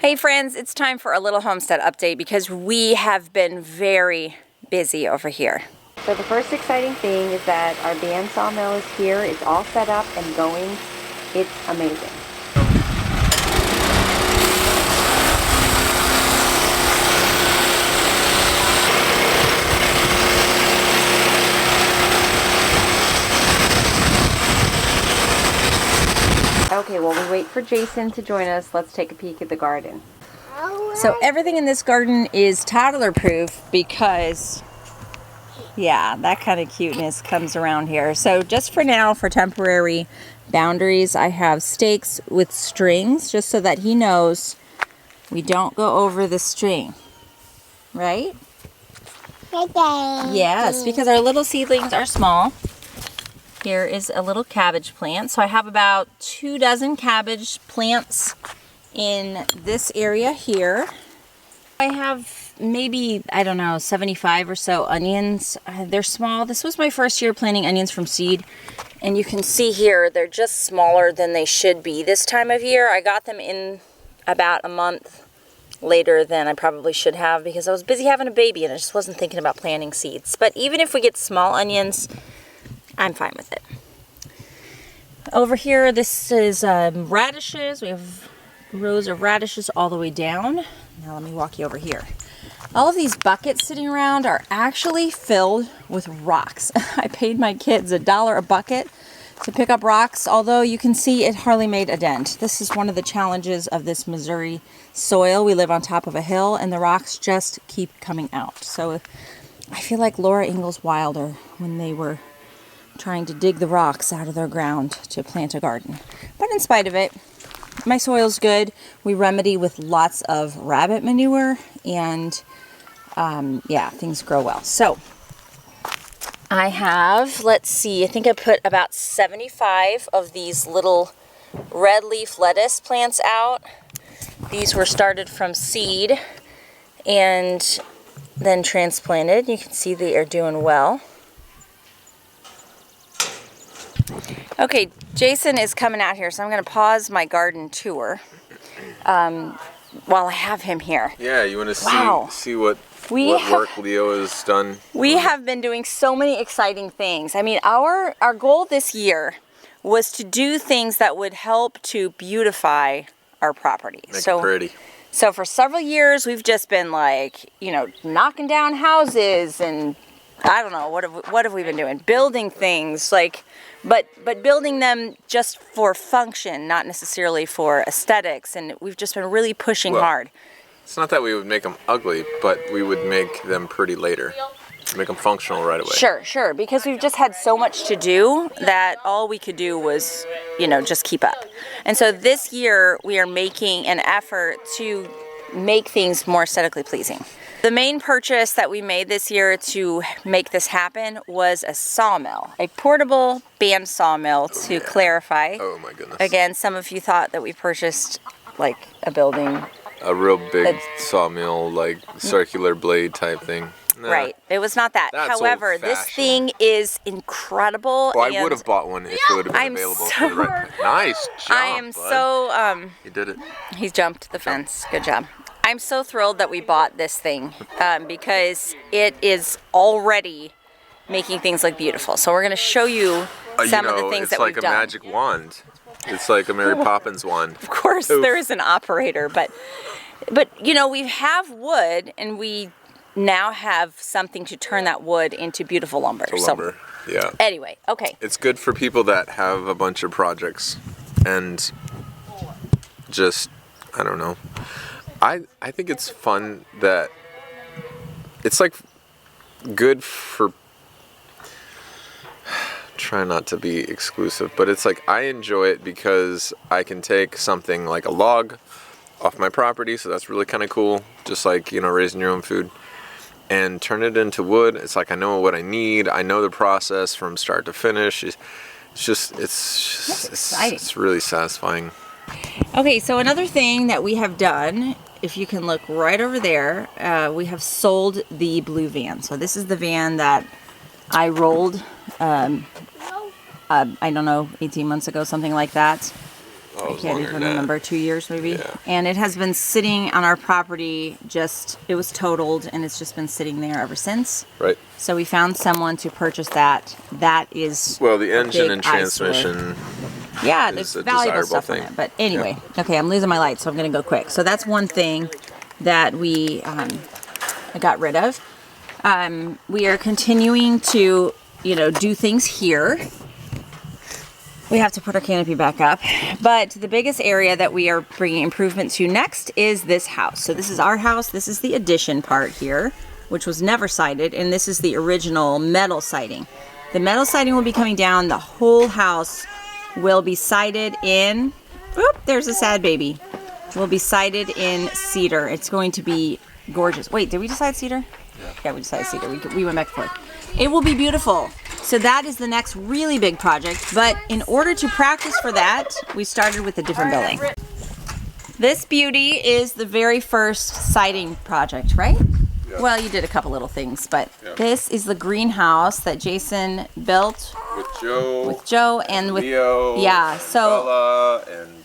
Hey friends, it's time for a little homestead update because we have been very busy over here. So the first exciting thing is that our band sawmill is here. It's all set up and going. It's amazing. Okay, while we wait for Jason to join us, let's take a peek at the garden. So everything in this garden is toddler proof because, yeah, that kind of cuteness comes around here. So just for now, for temporary boundaries, I have stakes with strings just so that he knows we don't go over the string, right? Yes, because our little seedlings are small. Here is a little cabbage plant. So I have about 24 cabbage plants in this area here. I have maybe, I don't know, 75 or so onions. They're small. This was my first year planting onions from seed. And you can see here, they're just smaller than they should be this time of year. I got them in about a month later than I probably should have because I was busy having a baby and I just wasn't thinking about planting seeds. But even if we get small onions, I'm fine with it. Over here, this is radishes. We have rows of radishes all the way down. Now let me walk you over here. All of these buckets sitting around are actually filled with rocks. I paid my kids $1 a bucket to pick up rocks, although you can see it hardly made a dent. This is one of the challenges of this Missouri soil. We live on top of a hill and the rocks just keep coming out. So I feel like Laura Ingalls Wilder when they were trying to dig the rocks out of their ground to plant a garden. But in spite of it, my soil's good. We remedy with lots of rabbit manure and yeah, things grow well. So I have, let's see, I think I put about 75 of these little red leaf lettuce plants out. These were started from seed and then transplanted. You can see they are doing well. Okay, Jason is coming out here, so I'm going to pause my garden tour while I have him here. Yeah, you want to see what work Leo has done? We have been doing so many exciting things. I mean, our goal this year was to do things that would help to beautify our property. Make it pretty. So for several years, we've just been like, you know, knocking down houses and I don't know, what have we been doing? Building things, like, but building them just for function, not necessarily for aesthetics, and we've just been really pushing hard. It's not that we would make them ugly, but we would make them pretty later. Make them functional right away. Sure, because we've just had so much to do that all we could do was, you know, just keep up. And so this year, we are making an effort to make things more aesthetically pleasing. The main purchase that we made this year to make this happen was a sawmill, a portable band sawmill to clarify. Oh my goodness. Again, some of you thought that we purchased like a building. A real big sawmill, like circular blade type thing. Nah, right, it was not that. However, this thing is incredible. Well, I would have bought one if it would have been available for the right price. Nice job, I am so, you did it. He's jumped the fence. Good job. I'm so thrilled that we bought this thing because it is already making things look beautiful. So we're going to show you some of the things that we've done. It's like a magic wand. It's like a Mary Poppins wand. Of course, there is an operator, but you know, we have wood and we now have something to turn that wood into beautiful lumber. So, yeah. Anyway, okay. It's good for people that have a bunch of projects and just, I don't know. I think it's fun that it's like good for, try not to be exclusive, but it's like I enjoy it because I can take something like a log off my property, so that's really kind of cool, just like, you know, raising your own food, and turn it into wood. It's like I know what I need, I know the process from start to finish. It's really satisfying. Okay, so another thing that we have done, if you can look right over there, we have sold the blue van. So this is the van that I rolled, I don't know, 18 months ago, something like that. Oh, I it was can't longer even than that. remember, 2 years maybe. Yeah. And it has been sitting on our property, it was totaled, and it's just been sitting there ever since. Right. So we found someone to purchase that. That is Well, the engine big and eyesore. transmission. Yeah, is there's a valuable desirable stuff on thing. it. But anyway, okay, I'm losing my light, so I'm going to go quick. So that's one thing that we got rid of. We are continuing to, do things here. We have to put our canopy back up. But the biggest area that we are bringing improvement to next is this house. So this is our house. This is the addition part here, which was never sided. And this is the original metal siding. The metal siding will be coming down. The whole house will be sided in, oop, there's a sad baby. Will be sided in cedar. It's going to be gorgeous. Wait, did we decide cedar? Yeah, we decided cedar. We went back and forth. It will be beautiful. So that is the next really big project. But in order to practice for that, we started with a different building. This beauty is the very first siding project, right? Yeah. Well, you did a couple little things, but this is the greenhouse that Jason built With Joe and with Leo. yeah. So Bella, and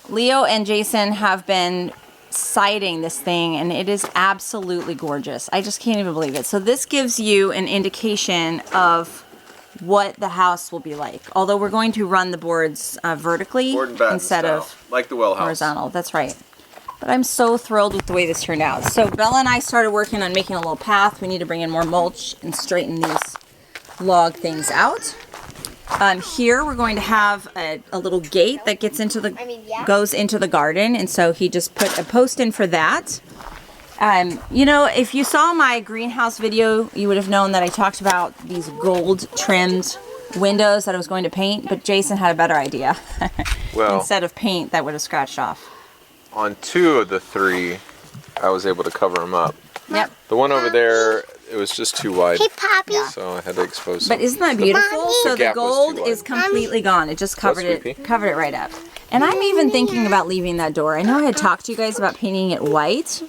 Leo and Jason have been siding this thing, and it is absolutely gorgeous. I just can't even believe it. So this gives you an indication of what the house will be like. Although we're going to run the boards vertically board and batten instead style, of like the well house. horizontal. That's right. But I'm so thrilled with the way this turned out. So Bella and I started working on making a little path. We need to bring in more mulch and straighten these log things out. Here we're going to have a little gate that gets into goes into the garden, and so he just put a post in for that. If you saw my greenhouse video, you would have known that I talked about these gold trimmed windows that I was going to paint, but Jason had a better idea. Well, instead of paint, that would have scratched off. on 2 of the 3, I was able to cover them up. Yep. The one over there, it was just too wide. Hey, Poppy. So I had to expose But some. isn't that beautiful? So the gap was gold too wide. is completely gone. It just covered Sweetie. covered it right up. And I'm even thinking about leaving that door. I know I had talked to you guys about painting it white,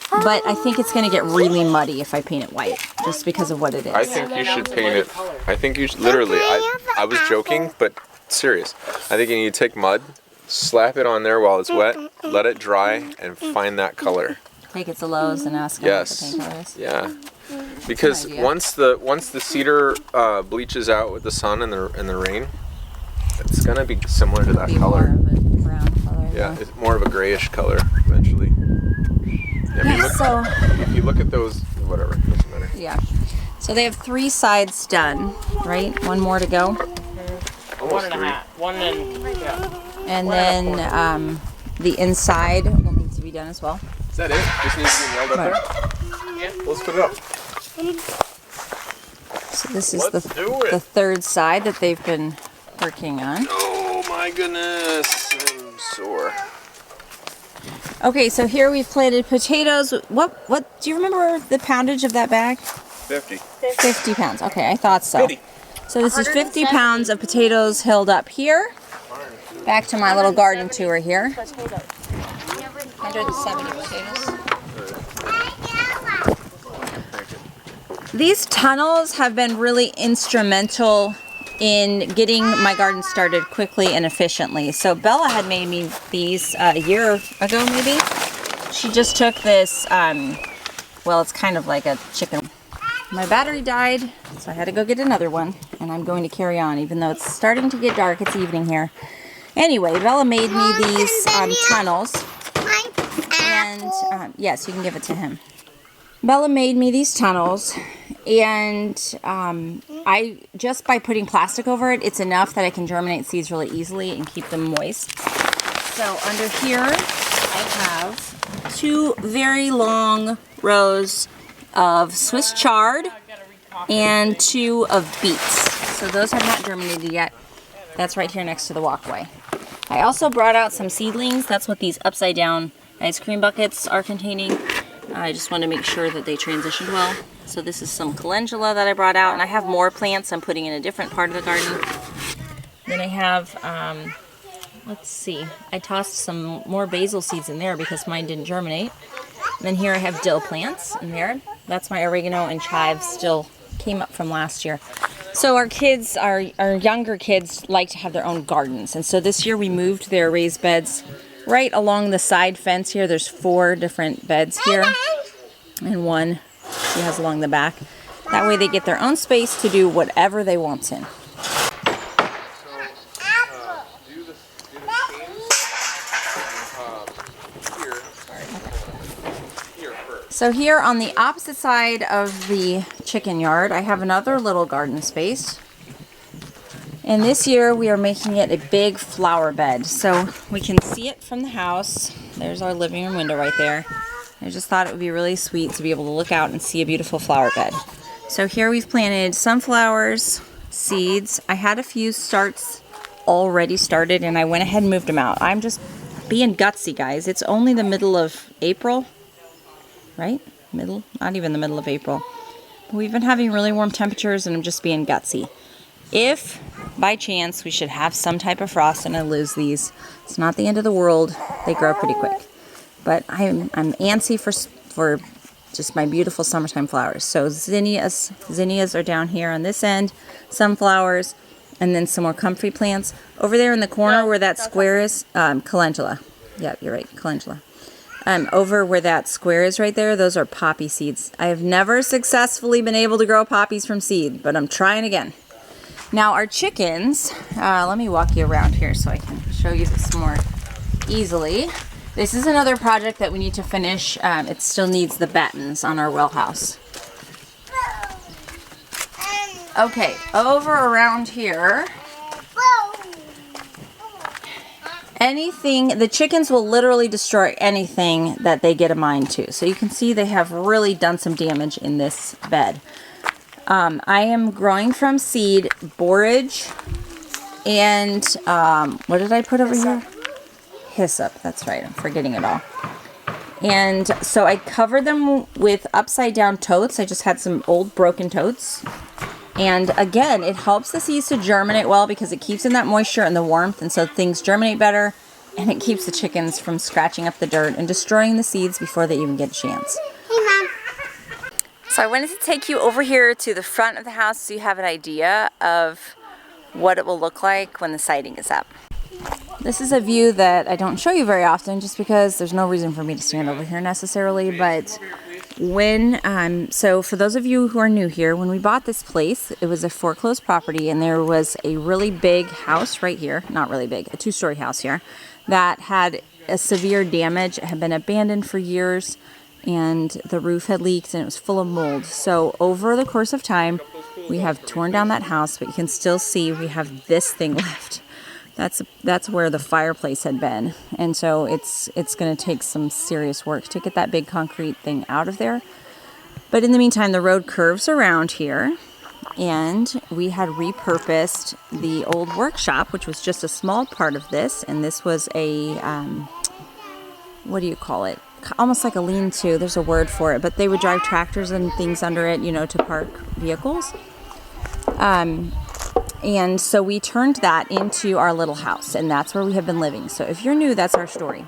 but I think it's going to get really muddy if I paint it white, just because of what it is. I think you should paint it. I think you should, literally, I was joking, but serious. I think you need to take mud, slap it on there while it's wet, let it dry, and find that color. Take it to Lowe's and ask them what the paint color is. Yeah. Because idea. once the cedar bleaches out with the sun and the rain, it's gonna be similar to that Be color. more of a brown color. Yeah, it's more of a grayish color eventually. Yeah, if you look at those, whatever, doesn't matter. Yeah. So they have 3 sides done, right? One more to go. Almost 3. And then the inside will need to be done as well. Is that it? Just needs to be nailed up there? Yeah. Let's put it up. So this is Let's do it. the 3rd side that they've been working on. Oh my goodness, I'm sore. Okay, so here we've planted potatoes. What do you remember the poundage of that bag? 50. 50 pounds. Okay, I thought so. 50. So this is 50 pounds of potatoes hilled up here. Back to my little garden tour here. 170 potatoes. These tunnels have been really instrumental in getting my garden started quickly and efficiently. So Bella had made me these a year ago maybe. She just took this, well, it's kind of like a chicken. My battery died, so I had to go get another one, and I'm going to carry on even though it's starting to get dark. It's evening here. Anyway, Bella made me these tunnels, and yes, you can give it to him. Bella made me these tunnels, and I just by putting plastic over it, it's enough that I can germinate seeds really easily and keep them moist. So under here, I have 2 very long rows of Swiss chard and 2 of beets. So those have not germinated yet. That's right here next to the walkway. I also brought out some seedlings. That's what these upside down ice cream buckets are containing. I just want to make sure that they transitioned well. So this is some calendula that I brought out, and I have more plants I'm putting in a different part of the garden. Then I have, let's see, I tossed some more basil seeds in there because mine didn't germinate. And then here I have dill plants in there. That's my oregano and chives still came up from last year. So our kids, our younger kids like to have their own gardens. And so this year we moved their raised beds right along the side fence here. There's 4 different beds here and one she has along the back. That way they get their own space to do whatever they want in. So here on the opposite side of the chicken yard, I have another little garden space. And this year we are making it a big flower bed. So we can see it from the house. There's our living room window right there. I just thought it would be really sweet to be able to look out and see a beautiful flower bed. So here we've planted sunflowers, seeds. I had a few starts already started and I went ahead and moved them out. I'm just being gutsy, guys. It's only the middle of April. Right? Middle? Not even the middle of April. We've been having really warm temperatures and I'm just being gutsy. If, by chance, we should have some type of frost and I lose these, it's not the end of the world. They grow pretty quick. But I'm antsy for just my beautiful summertime flowers. So zinnias are down here on this end, sunflowers, and then some more comfrey plants. Over there in the corner where that square is, calendula. Yeah, you're right, calendula. Over where that square is right there, those are poppy seeds. I have never successfully been able to grow poppies from seed, but I'm trying again. Now our chickens, let me walk you around here so I can show you this more easily. This is another project that we need to finish. It still needs the battens on our well house. Okay, over around here, anything, the chickens will literally destroy anything that they get a mind to. So you can see they have really done some damage in this bed. I am growing from seed borage and what did I put over here? Hyssop. That's right. I'm forgetting it all. And so I covered them with upside down totes. I just had some old broken totes. And again, it helps the seeds to germinate well because it keeps in that moisture and the warmth, and so things germinate better, and it keeps the chickens from scratching up the dirt and destroying the seeds before they even get a chance. Hey, Mom. So I wanted to take you over here to the front of the house so you have an idea of what it will look like when the siding is up. This is a view that I don't show you very often just because there's no reason for me to stand over here necessarily, but so for those of you who are new here, when we bought this place, it was a foreclosed property and there was a really big house right here, not really big, a 2-story house here, that had a severe damage. It had been abandoned for years and the roof had leaked and it was full of mold. So over the course of time, we have torn down that house, but you can still see we have this thing left. That's where the fireplace had been, and so it's going to take some serious work to get that big concrete thing out of there. But in the meantime, the road curves around here, and we had repurposed the old workshop, which was just a small part of this, and this was a what do you call it? Almost like a lean-to. There's a word for it, but they would drive tractors and things under it, you know, to park vehicles. And so we turned that into our little house, and that's where we have been living. So if you're new, that's our story.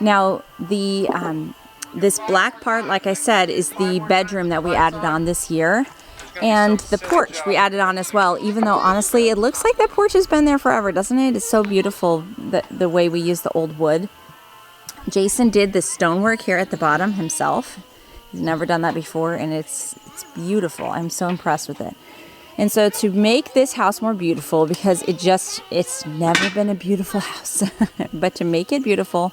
Now, this black part, like I said, is the bedroom that we added on this year. And the porch we added on as well, even though honestly, it looks like that porch has been there forever, doesn't it? It's so beautiful, the way we use the old wood. Jason did the stonework here at the bottom himself. He's never done that before, and it's beautiful. I'm so impressed with it. And so to make this house more beautiful, because it's never been a beautiful house, but to make it beautiful,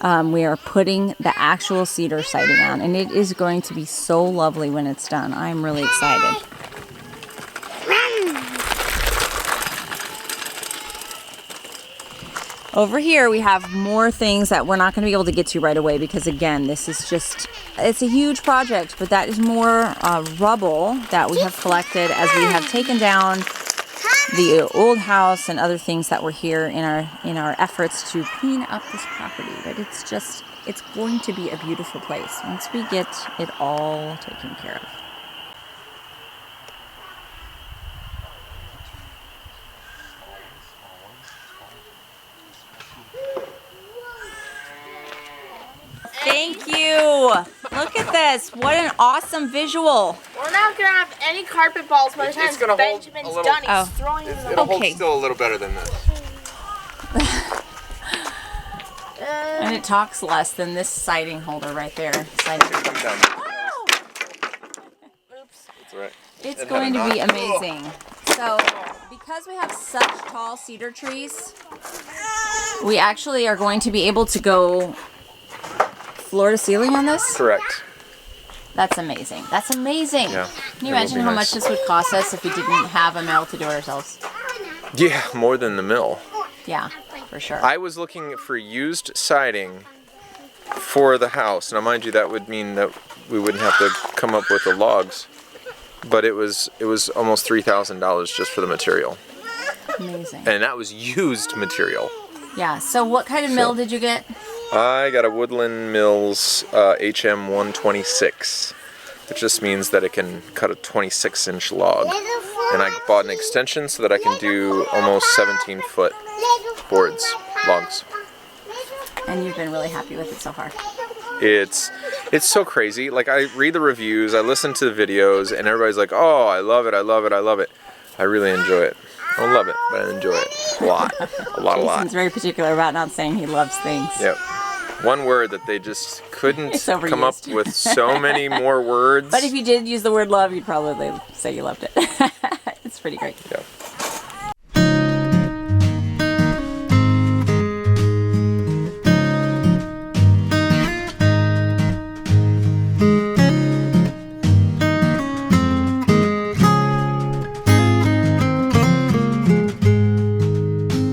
we are putting the actual cedar siding on, and it is going to be so lovely when it's done. I'm really excited. Over here we have more things that we're not going to be able to get to right away because again, this is it's a huge project, but that is more rubble that we have collected as we have taken down the old house and other things that were here in our efforts to clean up this property. But it's going to be a beautiful place once we get it all taken care of. Thank you. Look at this. What an awesome visual. We're not gonna have any carpet balls by the time It's gonna hold Benjamin's a little- done. He's Oh. throwing them. It'll hold Okay. still a little better than this. And it talks less than this siding holder right there. Siding. Come down. Oops. That's all right. It's It going to had a be knot. amazing. So, because we have such tall cedar trees, we actually are going to be able to go floor to ceiling on this. Correct. That's amazing. That's amazing. Yeah, Can you it will imagine be how nice. much this would cost us if we didn't have a mill to do it ourselves? Yeah, more than the mill. Yeah, for sure. I was looking for used siding for the house. Now, mind you, that would mean that we wouldn't have to come up with the logs. But it was almost $3,000 just for the material, Amazing. and that was used material. Yeah. So, what kind of mill did you get? I got a Woodland Mills HM 126, which just means that it can cut a 26-inch log. And I bought an extension so that I can do almost 17-foot boards, logs. And you've been really happy with it so far. It's so crazy. Like, I read the reviews, I listen to the videos, and everybody's like, "Oh, I love it, I love it, I love it." I really enjoy it. I don't love it, but I enjoy it a lot, a lot. Jason's very particular about not saying he loves things. Yep. One word that they just couldn't It's come up overused. with so many more words. But if you did use the word love, you'd probably say you loved it. It's pretty great. Yeah.